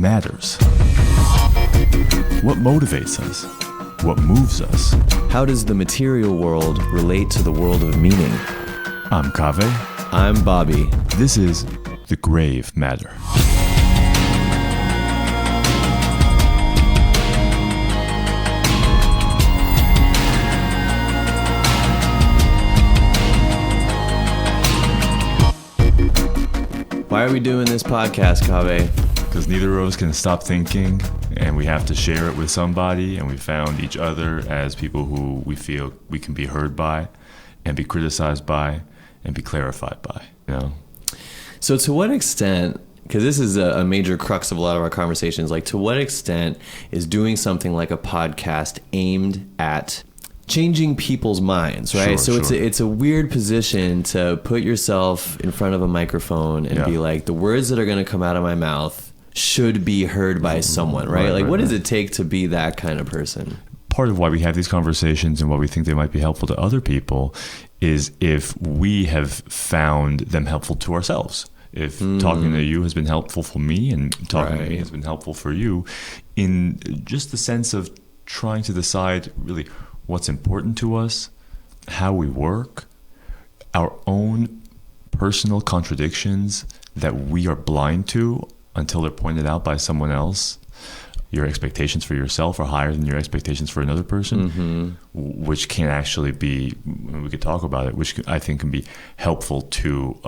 matters? What motivates us? What moves us? How does the material world relate to the world of meaning? I'm Kaveh. I'm Bobby. This is The Grave Matter. Why are we doing this podcast, Kaveh? Because neither of us can stop thinking, and we have to share it with somebody, and we found each other as people who we feel we can be heard by, and be criticized by, and be clarified by, you know? So to what extent, because this is a major crux of a lot of our conversations, like to what extent is doing something like a podcast aimed at changing people's minds, right? Sure. It's a weird position to put yourself in front of a microphone and be like, the words that are going to come out of my mouth should be heard by someone, right? What does it take to be that kind of person? Part of why we have these conversations and why we think they might be helpful to other people is if we have found them helpful to ourselves. If talking to you has been helpful for me and talking to me has been helpful for you, in just the sense of trying to decide really what's important to us, how we work, our own personal contradictions that we are blind to until they're pointed out by someone else. Your expectations for yourself are higher than your expectations for another person, which can actually be, we could talk about it, which I think can be helpful to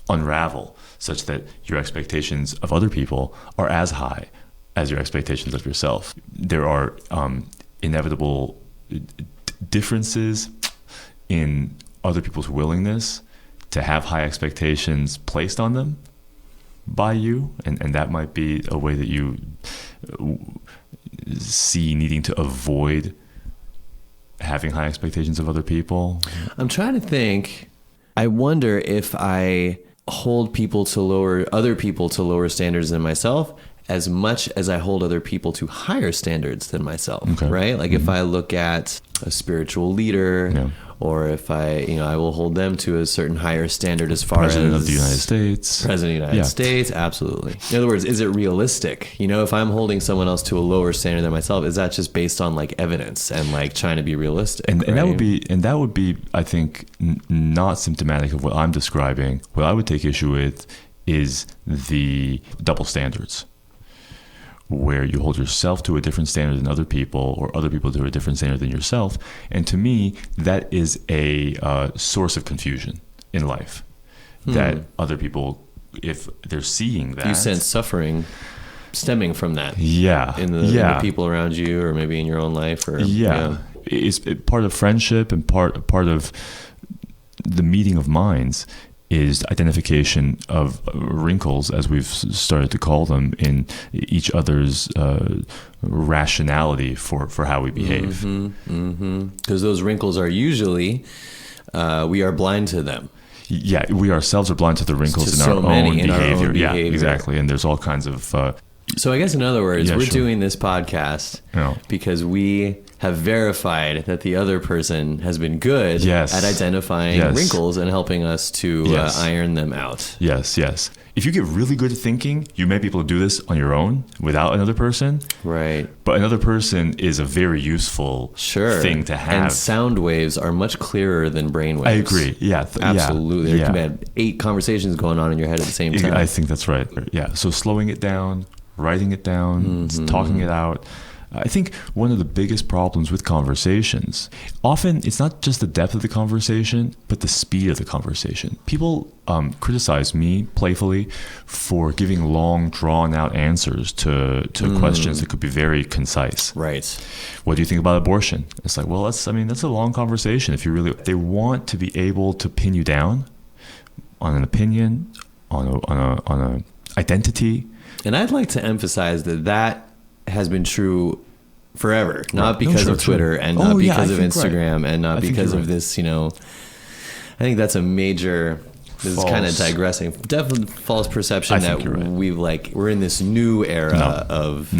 unravel such that your expectations of other people are as high as your expectations of yourself. There are inevitable differences in other people's willingness to have high expectations placed on them by you, and that might be a way that you see needing to avoid having high expectations of other people. I'm trying to think. I wonder if I hold other people to lower standards than myself as much as I hold other people to higher standards than myself, right? Like if I look at a spiritual leader, or if I will hold them to a certain higher standard as far President as of the United States. President of the United States, absolutely. In other words, is it realistic? If I'm holding someone else to a lower standard than myself, is that just based on like evidence and like trying to be realistic? And that would be, I think, not symptomatic of what I'm describing. What I would take issue with is the double standards, where you hold yourself to a different standard than other people, or other people to a different standard than yourself. And to me, that is a source of confusion in life. That other people, if they're seeing that... You sense suffering stemming from that. In the people around you, or maybe in your own life. It's part of friendship, and part of the meeting of minds is identification of wrinkles, as we've started to call them, in each other's rationality for how we behave. Because those wrinkles are usually, we are blind to them. Yeah, we ourselves are blind to the wrinkles in our own behavior. Yeah, exactly. And there's all kinds of... So I guess in other words, we're doing this podcast because we have verified that the other person has been good at identifying wrinkles and helping us to iron them out. Yes. If you get really good at thinking, you may be able to do this on your own without another person. Right. But another person is a very useful thing to have. And sound waves are much clearer than brain waves. I agree. Yeah. Absolutely. There can be 8 conversations going on in your head at the same time. I think that's right. Yeah. So slowing it down, writing it down, talking it out. I think one of the biggest problems with conversations, often it's not just the depth of the conversation, but the speed of the conversation. People criticize me playfully for giving long, drawn-out answers to questions that could be very concise. Right. What do you think about abortion? It's like, well, that's a long conversation. They want to be able to pin you down on an opinion, on a identity. And I'd like to emphasize that has been true forever, not because of Twitter and not because of Instagram and not because of this, I think that's a major, this is kind of digressing, definitely false perception that we're in this new era of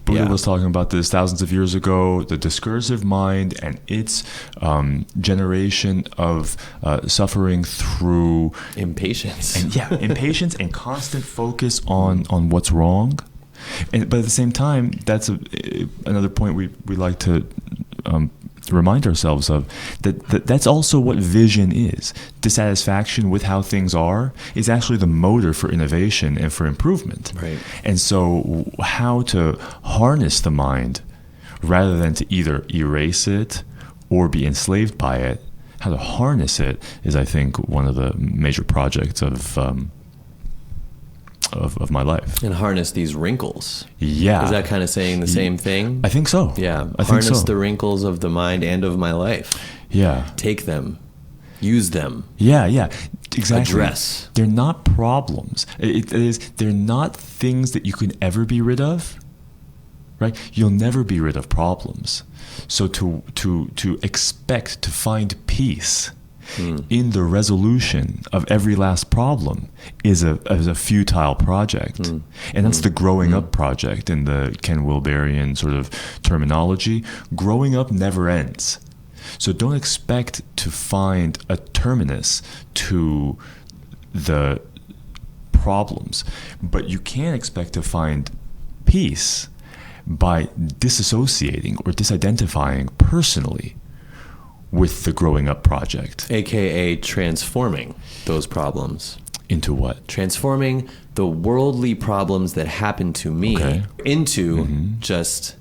Buddha Yeah. was talking about this thousands of years ago, the discursive mind and its generation of suffering through Impatience. impatience and constant focus on what's wrong. But at the same time, that's another point we like to remind ourselves of, that's also what vision is. Dissatisfaction with how things are is actually the motor for innovation and for improvement. Right. And so how to harness the mind rather than to either erase it or be enslaved by it, how to harness it is, I think, one of the major projects of my life. And harness these wrinkles. Yeah. Is that kind of saying the same thing? I think so. Yeah. I think Harness so. the wrinkles of the mind and of my life. Yeah. Take them. Use them. Yeah, exactly. Address. They're not problems. They're not things that you can ever be rid of, right? You'll never be rid of problems. So to expect to find peace in the resolution of every last problem is a futile project. And that's the growing up project in the Ken Wilberian sort of terminology. Growing up never ends. So don't expect to find a terminus to the problems, but you can expect to find peace by disassociating or disidentifying personally with the growing up project. AKA transforming those problems. Into what? Transforming the worldly problems that happen to me into just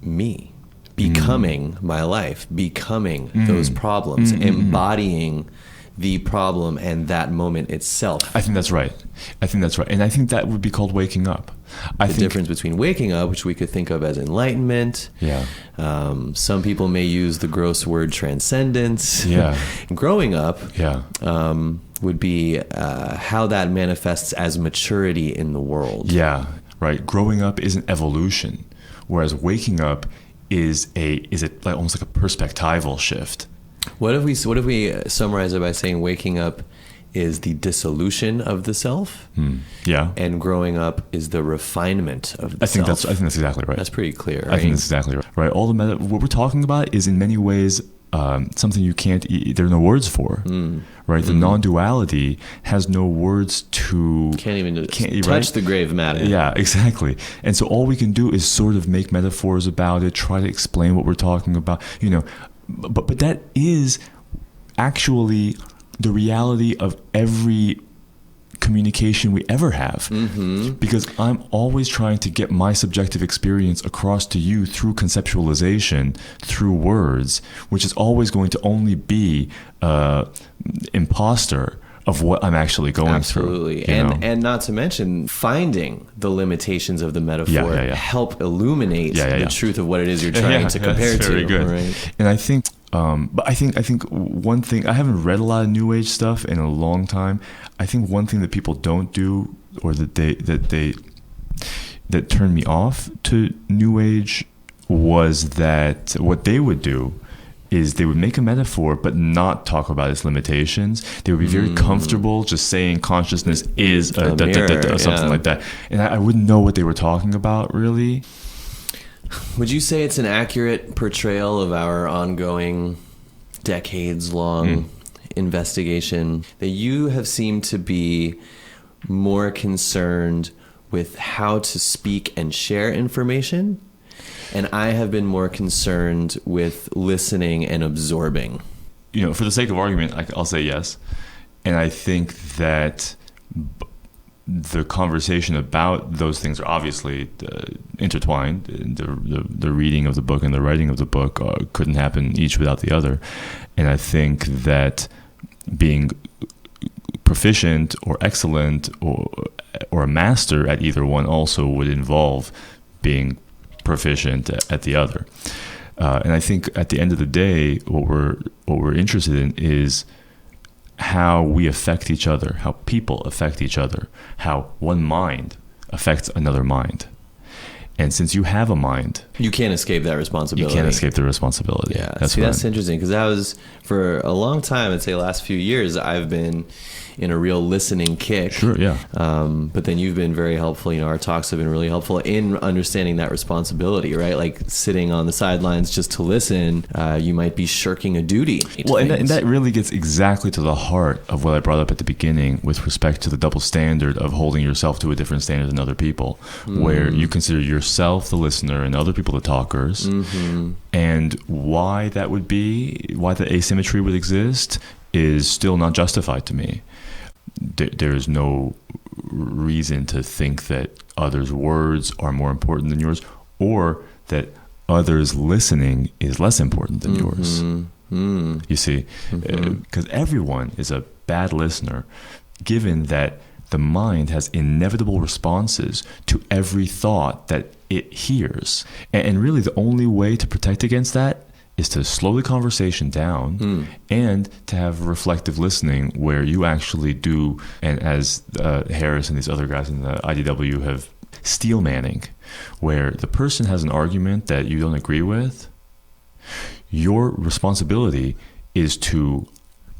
me. Becoming my life, becoming those problems, embodying the problem and that moment itself. I think that's right. And I think that would be called waking up. The difference between waking up, which we could think of as enlightenment. Yeah. Some people may use the gross word transcendence. Yeah. Growing up Yeah. would be how that manifests as maturity in the world. Yeah. Right. Growing up is an evolution, whereas waking up is like almost like a perspectival shift. What if we summarize it by saying waking up is the dissolution of the self? Yeah. And growing up is the refinement of the self. I think that's exactly right. That's pretty clear, right? I think that's exactly right. Right. All the what we're talking about is in many ways something you can't. There are no words for. Right. The non-duality has no words to. Can't even touch right? the grave matter. Yeah, exactly. And so all we can do is sort of make metaphors about it, try to explain what we're talking about. But that is actually the reality of every communication we ever have, because I'm always trying to get my subjective experience across to you through conceptualization, through words, which is always going to only be imposter of what I'm actually going through. Absolutely. And not to mention finding the limitations of the metaphor help illuminate the truth of what it is you're trying to compare that's to. Very good. Right? And I think but I think one thing, I haven't read a lot of New Age stuff in a long time. I think one thing that people don't do, or that turned me off to New Age, was that what they would do is they would make a metaphor but not talk about its limitations. They would be very comfortable just saying consciousness is something like that. And I wouldn't know what they were talking about, really. Would you say it's an accurate portrayal of our ongoing, decades-long investigation that you have seemed to be more concerned with how to speak and share information, and I have been more concerned with listening and absorbing? For the sake of argument, I'll say yes. And I think that the conversation about those things are obviously intertwined. The reading of the book and the writing of the book couldn't happen each without the other. And I think that being proficient or excellent or a master at either one also would involve being proficient at the other. And I think at the end of the day, what we're interested in is how we affect each other, how people affect each other, how one mind affects another mind. And since you have a mind, you can't escape that responsibility. You can't escape the responsibility. Yeah. That's interesting, because that was, for a long time, I'd say last few years, I've been in a real listening kick. Sure, yeah. But then you've been very helpful. Our talks have been really helpful in understanding that responsibility, right? Like sitting on the sidelines just to listen, you might be shirking a duty. Well, and that really gets exactly to the heart of what I brought up at the beginning with respect to the double standard of holding yourself to a different standard than other people, where you consider yourself the listener and other people the talkers. And why that would be, why the asymmetry would exist, is still not justified to me. There's no reason to think that others' words are more important than yours, or that others' listening is less important than yours. You see, because everyone is a bad listener, given that the mind has inevitable responses to every thought that it hears. And really the only way to protect against that is to slow the conversation down and to have reflective listening, where you actually do, and as Harris and these other guys in the IDW have, steel manning, where the person has an argument that you don't agree with. Your responsibility is to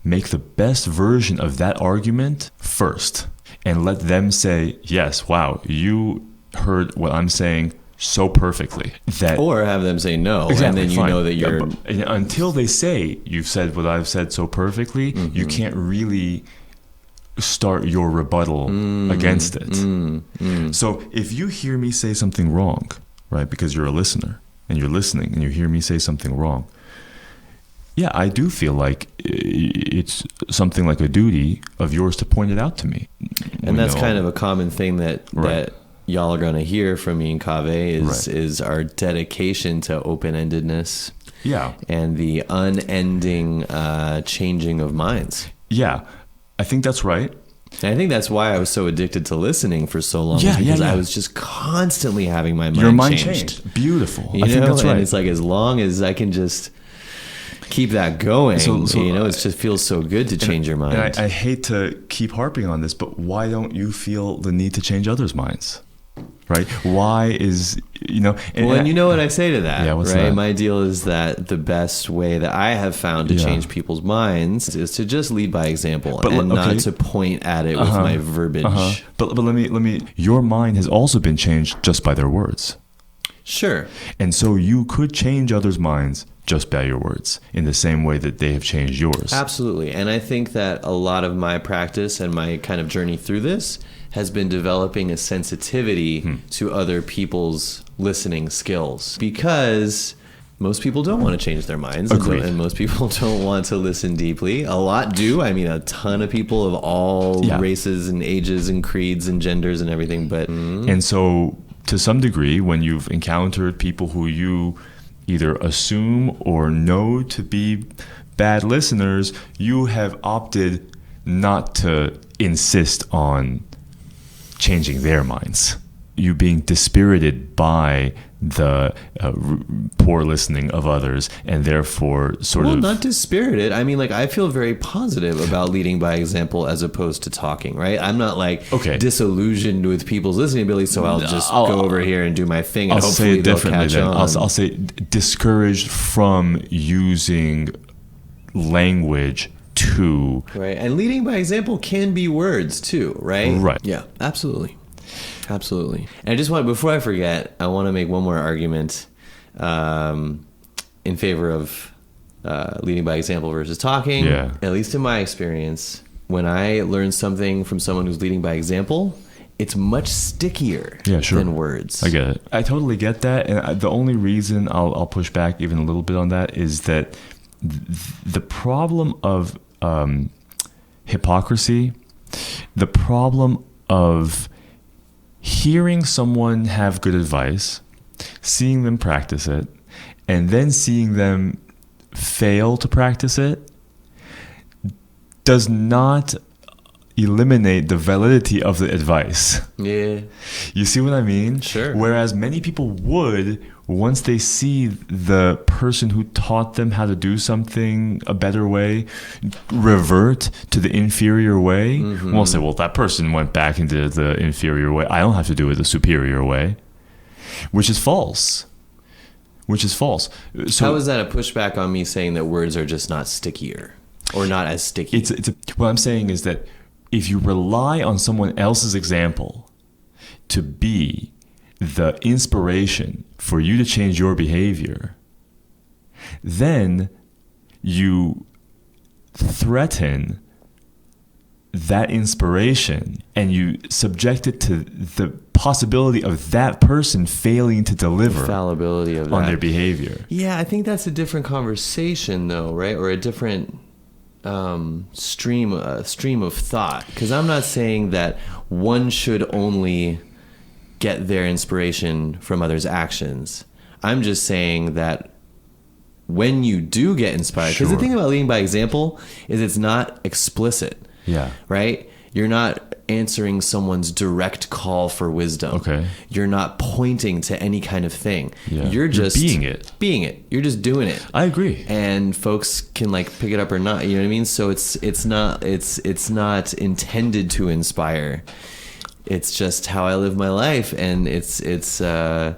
make the best version of that argument first and let them say, yes, wow, you heard what I'm saying so perfectly. That, or have them say no, exactly, and then you know that you're... Until they say, you've said what I've said so perfectly, you can't really start your rebuttal against it. So if you hear me say something wrong, right, because you're a listener, and you're listening, and you hear me say something wrong, yeah, I do feel like it's something like a duty of yours to point it out to me. And that's kind of a common thing that y'all are going to hear from me and Kaveh is our dedication to open-endedness. Yeah. And the unending changing of minds. Yeah, I think that's right. And I think that's why I was so addicted to listening for so long. Because I was just constantly having my mind changed. Your mind changed. Beautiful. I think that's right. And it's like, as long as I can just keep that going, it just feels so good to change your mind. And I hate to keep harping on this, but why don't you feel the need to change others' minds? Right? Why is, and you know what I say to that, what's right? that? My deal is that the best way that I have found to change people's minds is to just lead by example, not to point at it with my verbiage. But let me, your mind has also been changed just by their words. Sure. And so you could change others' minds just by your words in the same way that they have changed yours. Absolutely. And I think that a lot of my practice and my kind of journey through this has been developing a sensitivity to other people's listening skills, because most people don't want to change their minds. And most people don't want to listen deeply. A lot do. I mean, a ton of people of all races and ages and creeds and genders and everything. But and so to some degree, when you've encountered people who you either assume or know to be bad listeners, you have opted not to insist on changing their minds. You being dispirited by the poor listening of others, and therefore not dispirited. I mean, I feel very positive about leading by example as opposed to talking, right? I'm not disillusioned with people's listening ability, so I'll go over here and do my thing, and hopefully they'll catch on. I'll say discouraged from using language to... Right, and leading by example can be words too, right? Right. Yeah, absolutely. Absolutely. And I just want, before I forget, I want to make one more argument in favor of leading by example versus talking. Yeah. At least in my experience, when I learn something from someone who's leading by example, it's much stickier than words. I get it. I totally get that. And the only reason I'll push back even a little bit on that is that the problem of hypocrisy, the problem of hearing someone have good advice, seeing them practice it, and then seeing them fail to practice it, does not eliminate the validity of the advice. Yeah. You see what I mean? Sure. Whereas many people would, once they see the person who taught them how to do something a better way revert to the inferior way, we'll say, well, that person went back into the inferior way. I don't have to do it the superior way. which is false. So how is that a pushback on me saying that words are just not stickier or not as sticky? What I'm saying is that if you rely on someone else's example to be the inspiration for you to change your behavior, then you threaten that inspiration and you subject it to the possibility of that person failing to deliver fallibility of on that. their behavior. Yeah, I think that's a different conversation though, right? Or a different stream of thought. Because I'm not saying that one should only get their inspiration from others' actions. I'm just saying that when you do get inspired, because the thing about leading by example is it's not explicit. Yeah. Right? You're not answering someone's direct call for wisdom. Okay. You're not pointing to any kind of thing. Yeah. You're just being it. You're just doing it. I agree. And folks can like pick it up or not. You know what I mean? So it's not intended to inspire. It's just how I live my life, and it's the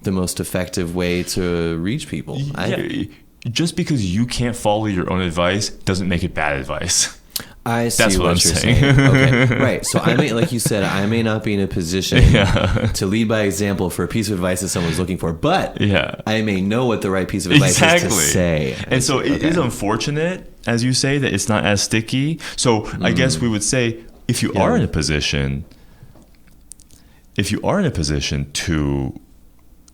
most effective way to reach people. Yeah. Just because you can't follow your own advice doesn't make it bad advice. I see That's what I'm you're saying. Okay, right. So I may, like you said, I may not be in a position to lead by example for a piece of advice that someone's looking for, but I may know what the right piece of advice is to say. And so it is unfortunate, as you say, that it's not as sticky. So I guess we would say, if you are in a position to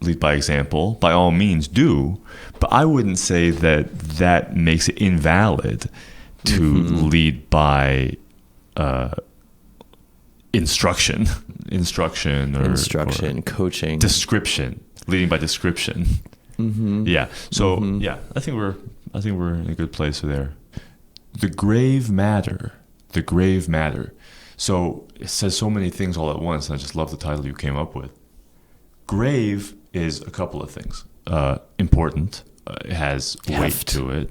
lead by example, by all means do, but I wouldn't say that makes it invalid to lead by instruction, coaching, description, leading by description. Yeah. So I think we're in a good place there. The grave matter. So it says so many things all at once, and I just love the title you came up with. Grave is a couple of things. Important. It has weight to it.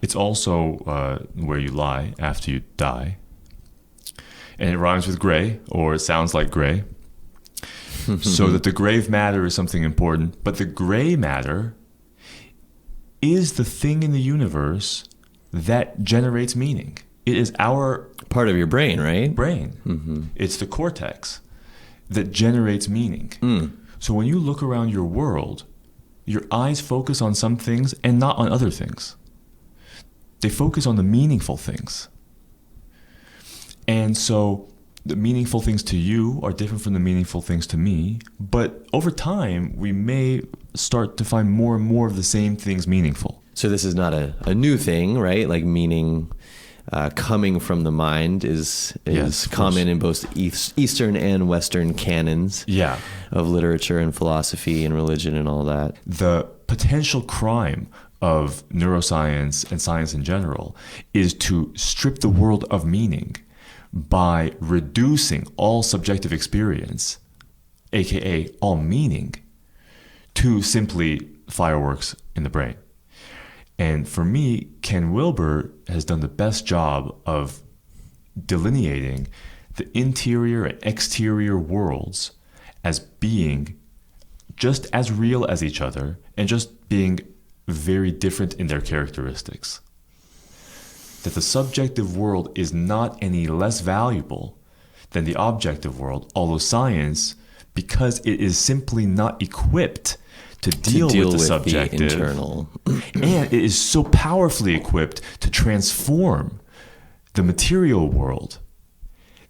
It's also where you lie after you die. And it rhymes with gray, or it sounds like gray. So that the grave matter is something important. But the gray matter is the thing in the universe that generates meaning. It is our... part of your brain, right? Brain. It's the cortex that generates meaning. So when you look around your world, your eyes focus on some things and not on other things. They focus on the meaningful things. And so the meaningful things to you are different from the meaningful things to me. But over time, we may start to find more and more of the same things meaningful. So this is not a new thing, right? Like meaning coming from the mind is common in both Eastern and Western canons of literature and philosophy and religion and all that. The potential crime of neuroscience and science in general is to strip the world of meaning by reducing all subjective experience, aka all meaning, to simply fireworks in the brain. And for me, Ken Wilber has done the best job of delineating the interior and exterior worlds as being just as real as each other and just being very different in their characteristics. That the subjective world is not any less valuable than the objective world, although science, because it is simply not equipped to deal with the subjective, the internal. And it is so powerfully equipped to transform the material world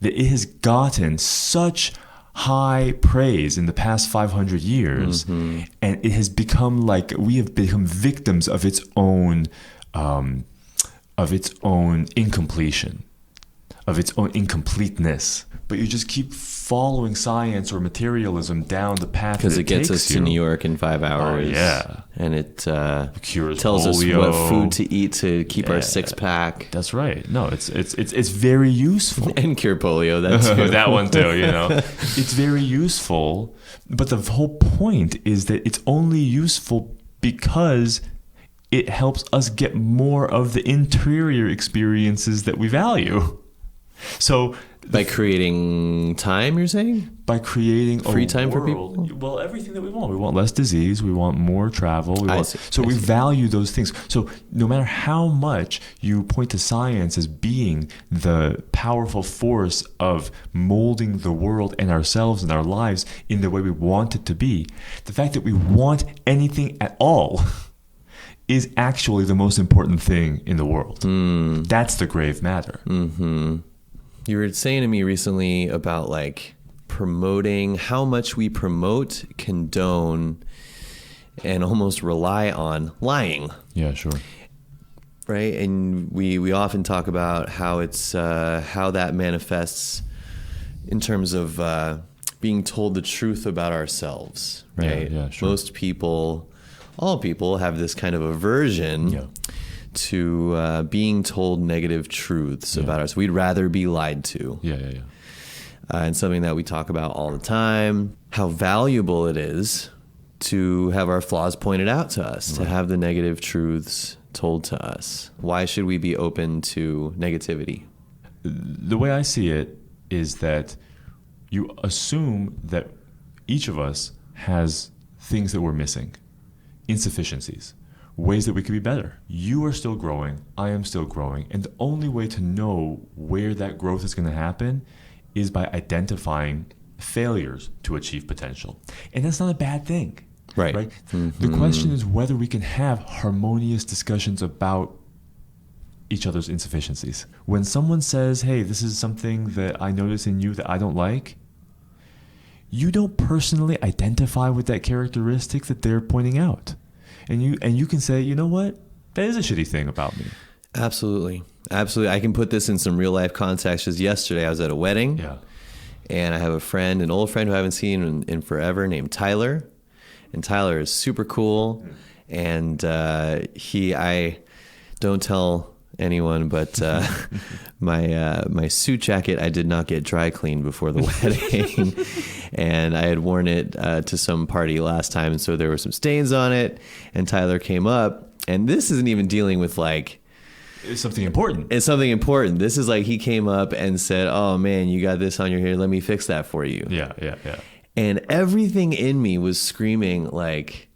that it has gotten such high praise in the past 500 years, and it has become like we have become victims of its own incompletion, of its own incompleteness. But you just keep following science or materialism down the path because it gets us to New York in 5 hours. Oh, yeah. And it cures tells polio. us what food to eat to keep our six-pack. That's right. No, it's very useful. And cure polio, that too. That one too, you know. It's very useful, but the whole point is that it's only useful because it helps us get more of the interior experiences that we value. So By creating time, you're saying? By creating free time world, for people? Well, everything that we want. We want less disease. We want more travel. We see. value those things. So no matter how much you point to science as being the powerful force of molding the world and ourselves and our lives in the way we want it to be, the fact that we want anything at all is actually the most important thing in the world. That's the grave matter. Mm-hmm. You were saying to me recently about like promoting, how much we promote, condone, and almost rely on lying. Yeah, sure. Right? And we often talk about how it's how that manifests in terms of being told the truth about ourselves. Right? Yeah, sure. Most people, all people, have this kind of aversion to being told negative truths about us. We'd rather be lied to. And something that we talk about all the time, how valuable it is to have our flaws pointed out to us, to have the negative truths told to us. Why should we be open to negativity? The way I see it is that you assume that each of us has things that we're missing, insufficiencies, ways that we could be better. You are still growing. I am still growing. And the only way to know where that growth is going to happen is by identifying failures to achieve potential. And that's not a bad thing. Right? Mm-hmm. The question is whether we can have harmonious discussions about each other's insufficiencies. When someone says, hey, this is something that I notice in you that I don't like, you don't personally identify with that characteristic that they're pointing out. And you can say, you know what? That is a shitty thing about me. Absolutely. Absolutely. I can put this in some real life context. Just yesterday, I was at a wedding. Yeah. And I have a friend, an old friend who I haven't seen in forever, named Tyler. And Tyler is super cool. And I don't tell anyone, but my suit jacket I did not get dry cleaned before the wedding. And I had worn it to some party last time, and so there were some stains on it. And Tyler came up, and this isn't even dealing with like, it's something important. It's something important. This is like he came up and said, oh man, you got this on your hair, let me fix that for you. Yeah. And everything in me was screaming like,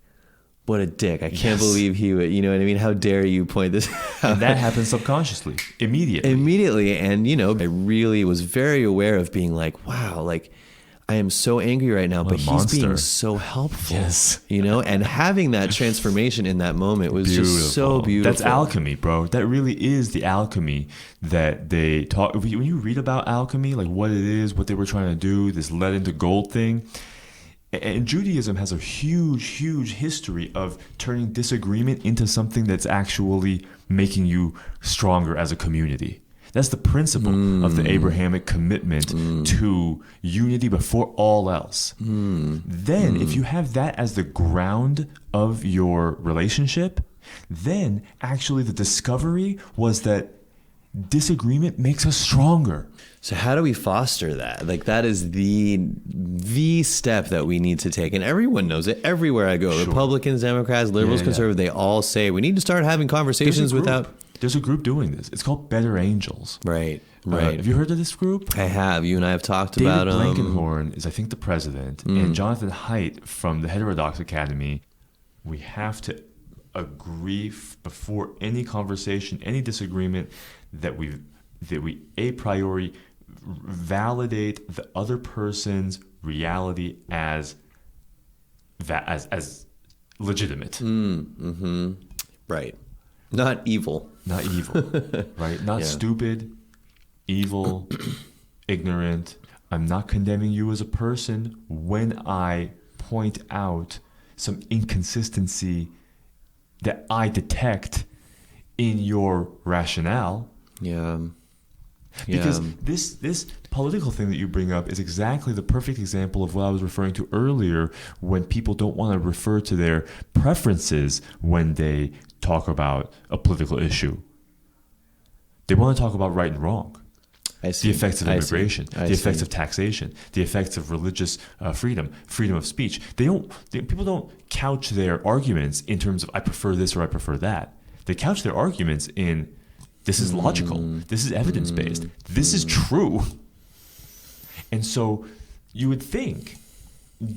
what a dick. I can't believe he would, you know what I mean? How dare you point this out? And that happens subconsciously, immediately. And, you know, I really was very aware of being like, wow, like I am so angry right now, but he's being so helpful, you know, and having that transformation in that moment was just so beautiful. That's alchemy, bro. That really is the alchemy that they talk. When you read about alchemy, like what it is, what they were trying to do, this lead into gold thing. And Judaism has a huge history of turning disagreement into something that's actually making you stronger as a community. That's the principle of the Abrahamic commitment to unity before all else. Then, if you have that as the ground of your relationship, then actually the discovery was that disagreement makes us stronger. So how do we foster that? Like that is the step that we need to take. And everyone knows it everywhere I go. Sure. Republicans, Democrats, liberals, conservatives, they all say we need to start having conversations without... There's a group doing this. It's called Better Angels. Right. Have you heard of this group? I have. You and I have talked about them. David Blankenhorn is, I think, the president. And Jonathan Haidt from the Heterodox Academy. We have to agree before any conversation, any disagreement, that we a priori validate the other person's reality as legitimate. Right. Not evil. Right? Not stupid, evil, ignorant. I'm not condemning you as a person when I point out some inconsistency that I detect in your rationale. Because this political thing that you bring up is exactly the perfect example of what I was referring to earlier when people don't want to refer to their preferences when they talk about a political issue. They want to talk about right and wrong. I see. The effects of immigration, the effects of taxation, the effects of religious freedom of speech. People don't couch their arguments in terms of I prefer this or I prefer that. They couch their arguments in this is logical, this is evidence-based, this is true. And so you would think,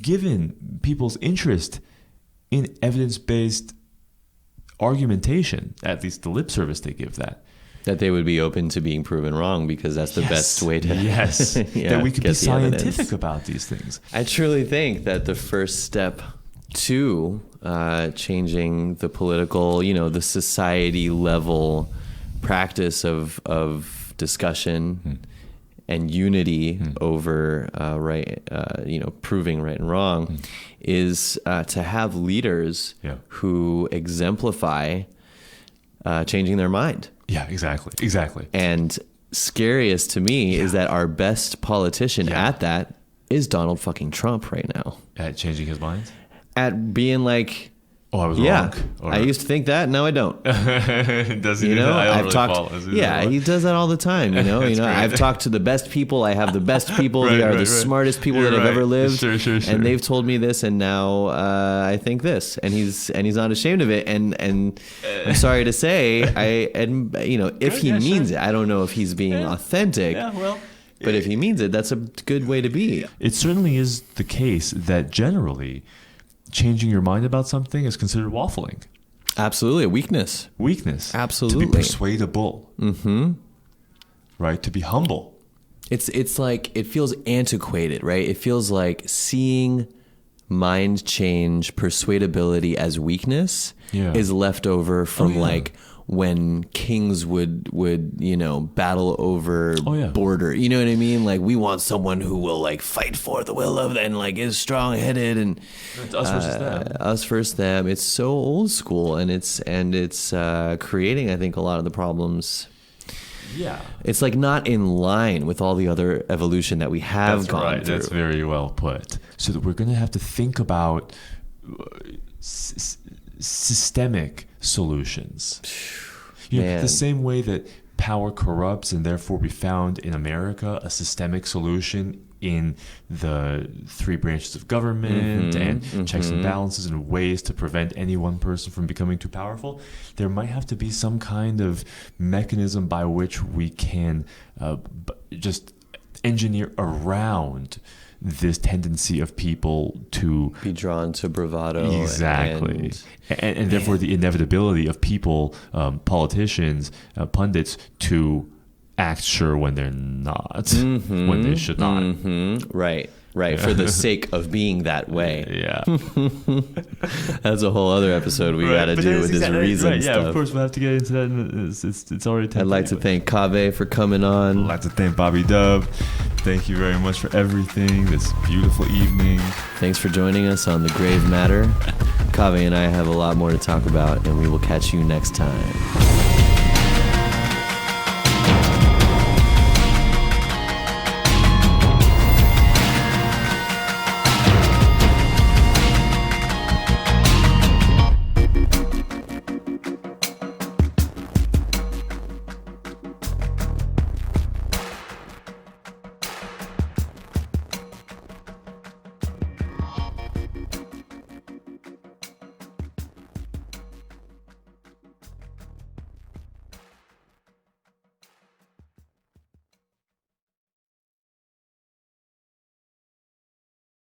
given people's interest in evidence-based argumentation, at least the lip service they give that they would be open to being proven wrong, because that's the best way to that we could be scientific evidence about these things. I truly think that the first step to changing the political, the society level practice of discussion and unity over proving right and wrong is to have leaders who exemplify changing their mind. Yeah, exactly. And scariest to me is that our best politician at that is Donald fucking Trump right now. At changing his mind? At being like, oh, I was wrong. Or, I used to think that, now I don't. Does he do that? I don't really follow. He does that all the time. I've talked to the best people. I have the best people. They are the smartest people that have ever lived. Sure. And they've told me this, and now I think this. And he's not ashamed of it. And I'm sorry to say, if he means it, I don't know if he's being authentic. Yeah, well. But if he means it, that's a good way to be. It certainly is the case that generally changing your mind about something is considered waffling. Absolutely. A weakness. Absolutely. To be persuadable. Mm-hmm. Right? To be humble. It's like, it feels antiquated, right? It feels like seeing mind change, persuadability as weakness is left over from when kings would battle over border. You know what I mean? Like, we want someone who will fight for the will of, and is strong-headed, and it's us versus them. Us versus them. It's so old school, and it's creating, I think, a lot of the problems. Yeah. It's not in line with all the other evolution that we have gone through. That's very well put. So that we're going to have to think about systemic solutions. The same way that power corrupts, and therefore we found in America a systemic solution in the three branches of government and checks and balances and ways to prevent any one person from becoming too powerful. There might have to be some kind of mechanism by which we can just engineer around this tendency of people to be drawn to bravado. Exactly. And therefore the inevitability of people, politicians, pundits, to act sure when they're not, when they should not. Right. For the sake of being that way. Yeah. That's a whole other episode we got to do with this reason stuff. Yeah, of course we'll have to get into that. It's already I'd like to thank Kaveh for coming on. I'd like to thank Bobby Dub. Thank you very much for everything this beautiful evening. Thanks for joining us on The Grave Matter. Kaveh and I have a lot more to talk about, and we will catch you next time.